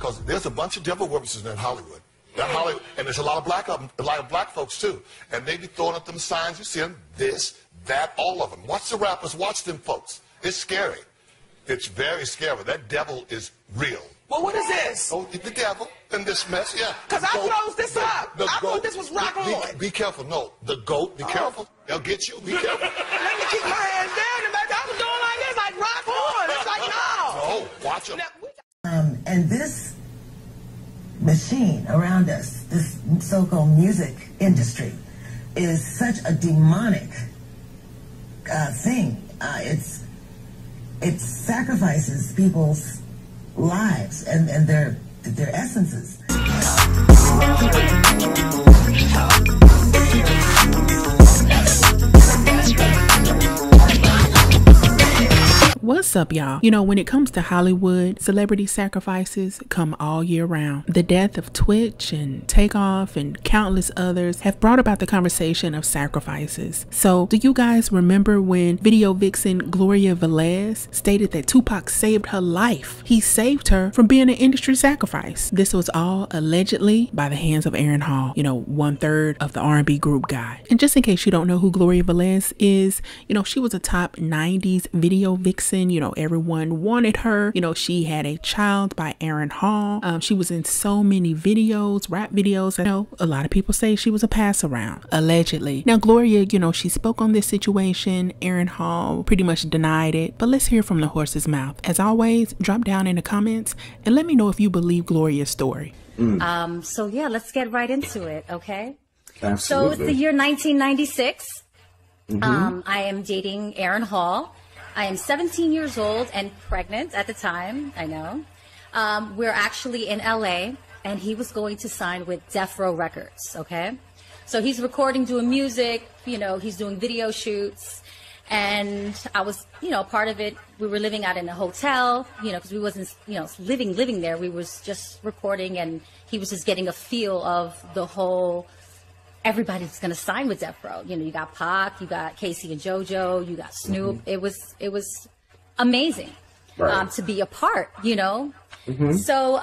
because there's a bunch of devil worshippers in Hollywood. And there's a lot of black folks too. And they be throwing up them signs. You see them, this, that, all of them. Watch the rappers, watch them folks. It's scary. It's very scary. That devil is real. Well, what is this? Oh, the devil in this mess, yeah. Because I closed this up. I thought this was rock on. Be careful. No, the goat, be careful. They'll get you. Be careful. Let me keep my hands down. And I was doing like this, like rock on. It's like, no. No, watch them. And this machine around us, this so-called music industry, is such a demonic thing. It sacrifices people's lives and their essences. What's up, y'all? You know, when it comes to Hollywood, celebrity sacrifices come all year round. The death of Twitch and Takeoff and countless others have brought about the conversation of sacrifices. So, do you guys remember when video vixen Gloria Valez stated that Tupac saved her life? He saved her from being an industry sacrifice. This was all allegedly by the hands of Aaron Hall, you know, 1/3 of the R&B group guy. And just in case you don't know who Gloria Valez is, you know, she was a top 90s video vixen. You know, everyone wanted her. You know, she had a child by Aaron Hall. She was in so many videos, rap videos. I know a lot of people say she was a pass around, allegedly. Now, Gloria, you know, she spoke on this situation. Aaron Hall pretty much denied it, but let's hear from the horse's mouth. As always, drop down in the comments and let me know if you believe Gloria's story. So yeah, let's get right into it, okay? Absolutely. So it's the year 1996. I am dating Aaron Hall. I am 17 years old and pregnant at the time, I know. We're actually in LA and he was going to sign with Death Row Records, okay? So he's recording, doing music, you know, he's doing video shoots. And I was, you know, part of it. We were living out in a hotel, you know, because we wasn't, you know, living there. We was just recording and he was just getting a feel of the whole, everybody's going to sign with Death Row. You know, you got Pac, you got Casey and JoJo, you got Snoop. It was amazing to be a part, you know. So,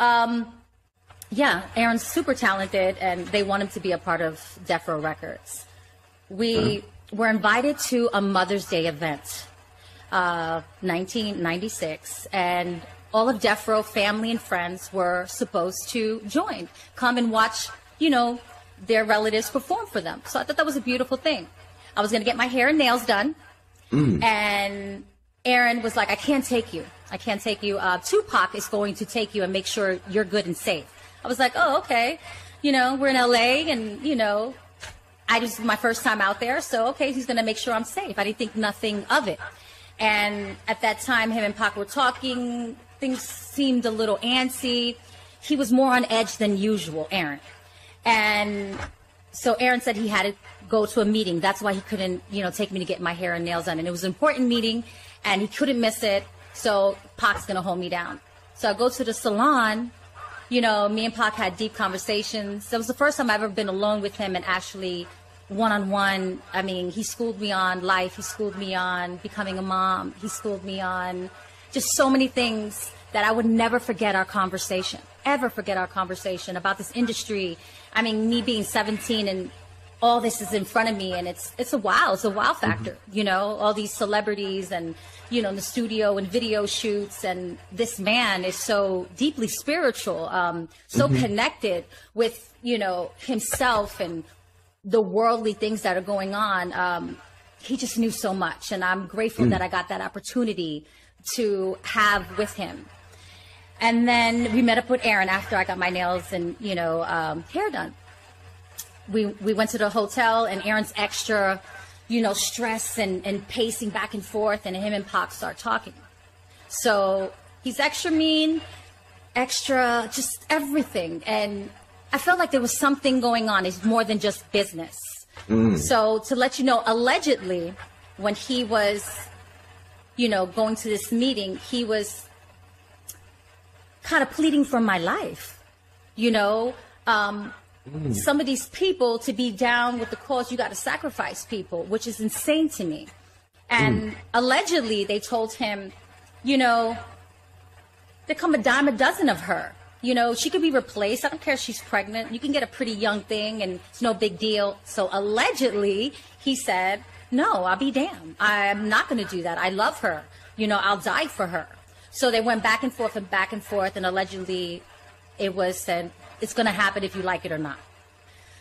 yeah, Aaron's super talented and they want him to be a part of Death Row Records. We were invited to a Mother's Day event, 1996, and all of Death Row family and friends were supposed to join, come and watch, you know, their relatives perform for them. So I thought that was a beautiful thing. I was going to get my hair and nails done. And Aaron was like, I can't take you. I can't take you. Tupac is going to take you and make sure you're good and safe. I was like, oh, okay. You know, we're in LA and, you know, my first time out there. So, okay, he's going to make sure I'm safe. I didn't think nothing of it. And at that time, him and Pac were talking. Things seemed a little antsy. He was more on edge than usual, Aaron. And so Aaron said he had to go to a meeting. That's why he couldn't, you know, take me to get my hair and nails done. And it was an important meeting and he couldn't miss it. So Pac's going to hold me down. So I go to the salon. You know, me and Pac had deep conversations. That was the first time I've ever been alone with him and actually one-on-one. I mean, he schooled me on life. He schooled me on becoming a mom. He schooled me on just so many things that I would never forget our conversation, ever forget our conversation about this industry. I mean, me being 17 and all this is in front of me and it's a wow factor, you know, all these celebrities and, you know, in the studio and video shoots. And this man is so deeply spiritual, so connected with, you know, himself and the worldly things that are going on. He just knew so much. And I'm grateful that I got that opportunity to have with him. And then we met up with Aaron after I got my nails and, you know, hair done. We went to the hotel and Aaron's extra, you know, stress and pacing back and forth and him and Pac start talking. So he's extra mean, extra, just everything. And I felt like there was something going on. It's more than just business. So to let you know, allegedly, when he was, you know, going to this meeting, he was kind of pleading for my life, you know. Some of these people, to be down with the cause, you got to sacrifice people, which is insane to me. And allegedly they told him, you know, there come a dime a dozen of her. You know, she could be replaced. I don't care if she's pregnant. You can get a pretty young thing and it's no big deal. So allegedly, he said, no, I'll be damned. I'm not going to do that. I love her. You know, I'll die for her. So they went back and forth, and allegedly it was said, it's going to happen if you like it or not.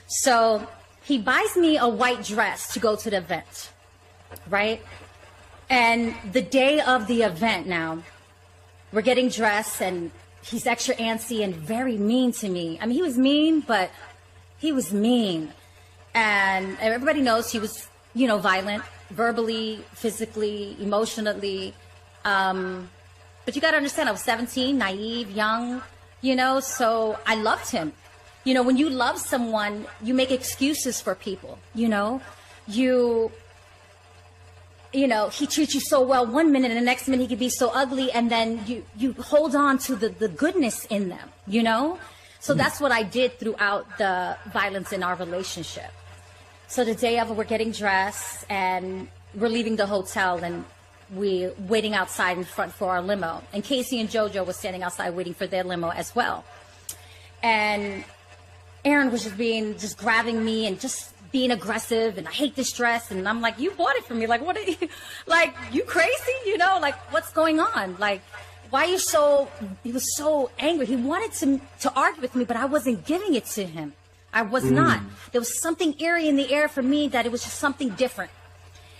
So he buys me a white dress to go to the event, right? And the day of the event now, we're getting dressed, and he's extra antsy and very mean to me. I mean, he was mean, but he was mean. And everybody knows he was, you know, violent, verbally, physically, emotionally. But you got to understand, I was 17, naive, young, you know, so I loved him. You know, when you love someone, you make excuses for people, you know. You know, he treats you so well one minute, and the next minute he could be so ugly, and then you hold on to the goodness in them, you know. So that's what I did throughout the violence in our relationship. So the day of it, we're getting dressed, and we're leaving the hotel, and we're waiting outside in front for our limo. And Casey and JoJo was standing outside waiting for their limo as well. And Aaron was just grabbing me and just being aggressive, and I hate this dress. And I'm like, you bought it for me. Like, what are you, like, you crazy? You know, like, what's going on? Like, why are you so, he was so angry. He wanted to argue with me, but I wasn't giving it to him. I was not. There was something eerie in the air for me that it was just something different.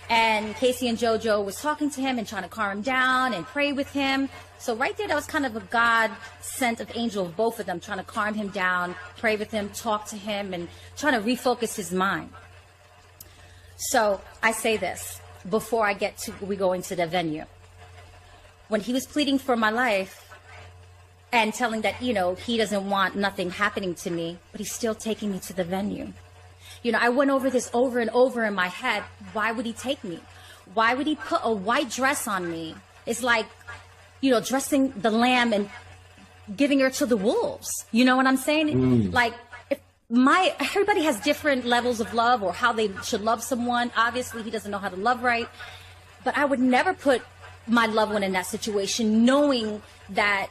And Casey and JoJo was talking to him and trying to calm him down and pray with him. So right there, that was kind of a God sent of angel of both of them, trying to calm him down, pray with him, talk to him, and trying to refocus his mind. So I say this before we go into the venue. When he was pleading for my life and telling that, you know, he doesn't want nothing happening to me, but he's still taking me to the venue. You know, I went over this over and over in my head. Why would he take me? Why would he put a white dress on me? It's like, you know, dressing the lamb and giving her to the wolves. You know what I'm saying? Like, everybody has different levels of love or how they should love someone. Obviously, he doesn't know how to love right. But I would never put my loved one in that situation, knowing that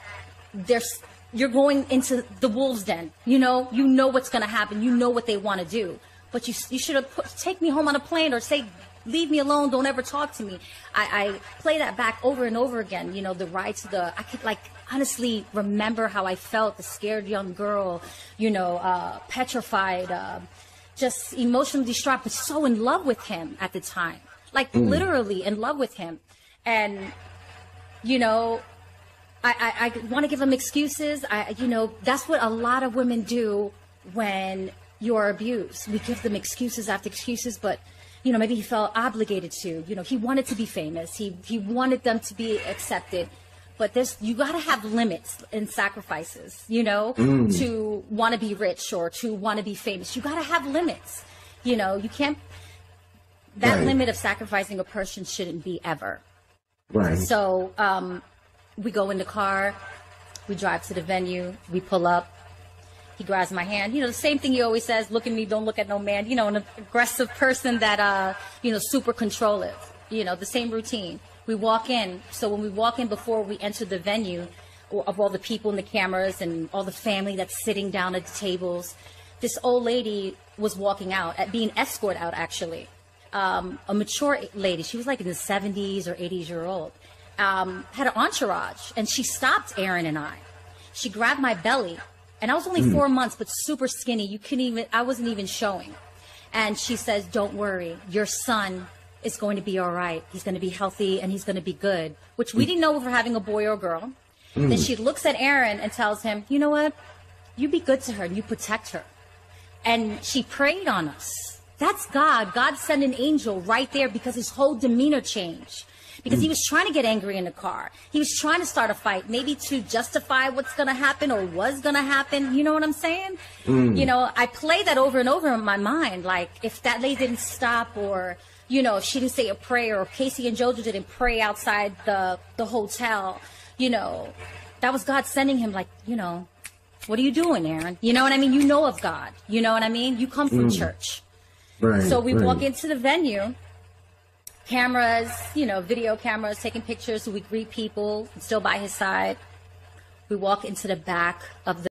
you're going into the wolves' den. You know what's going to happen. You know what they want to do. But you should have take me home on a plane, or say, leave me alone. Don't ever talk to me. I play that back over and over again. You know, the ride to I could honestly remember how I felt, the scared young girl, you know, petrified, just emotionally distraught, but so in love with him at the time, like literally in love with him. And, you know, I want to give him excuses. You know, that's what a lot of women do when you're abused. We give them excuses after excuses, but, you know, maybe he felt obligated to. You know, he wanted to be famous. He wanted them to be accepted. But you got to have limits and sacrifices, you know, to want to be rich or to want to be famous. You got to have limits. You know, you can't, that limit of sacrificing a person shouldn't be ever. Right. So we go in the car, we drive to the venue, we pull up. He grabs my hand. You know, the same thing he always says, look at me, don't look at no man. You know, an aggressive person that, you know, super controlling. You know, the same routine. We walk in. So when we walk in, before we enter the venue, of all the people and the cameras and all the family that's sitting down at the tables, this old lady was walking out, being escorted out, actually. A mature lady. She was like in the 70s or 80s-year-old. Had an entourage. And she stopped Aaron and I. She grabbed my belly. And I was only 4 months, but super skinny. I wasn't even showing. And she says, don't worry, your son is going to be all right. He's going to be healthy and he's going to be good, which we didn't know if we're having a boy or a girl. Then she looks at Aaron and tells him, you know what? You be good to her and you protect her. And she prayed on us. That's God. God sent an angel right there, because his whole demeanor changed. Because he was trying to get angry in the car. He was trying to start a fight, maybe to justify what's going to happen or was going to happen. You know what I'm saying? You know, I play that over and over in my mind. Like, if that lady didn't stop, or, you know, if she didn't say a prayer, or Casey and JoJo didn't pray outside the hotel, you know, that was God sending him, like, you know, what are you doing, Aaron? You know what I mean? You know of God. You know what I mean? You come from church. Right. So we walk into the venue. Cameras, you know, video cameras, taking pictures. So we greet people, still by his side. We walk into the back of the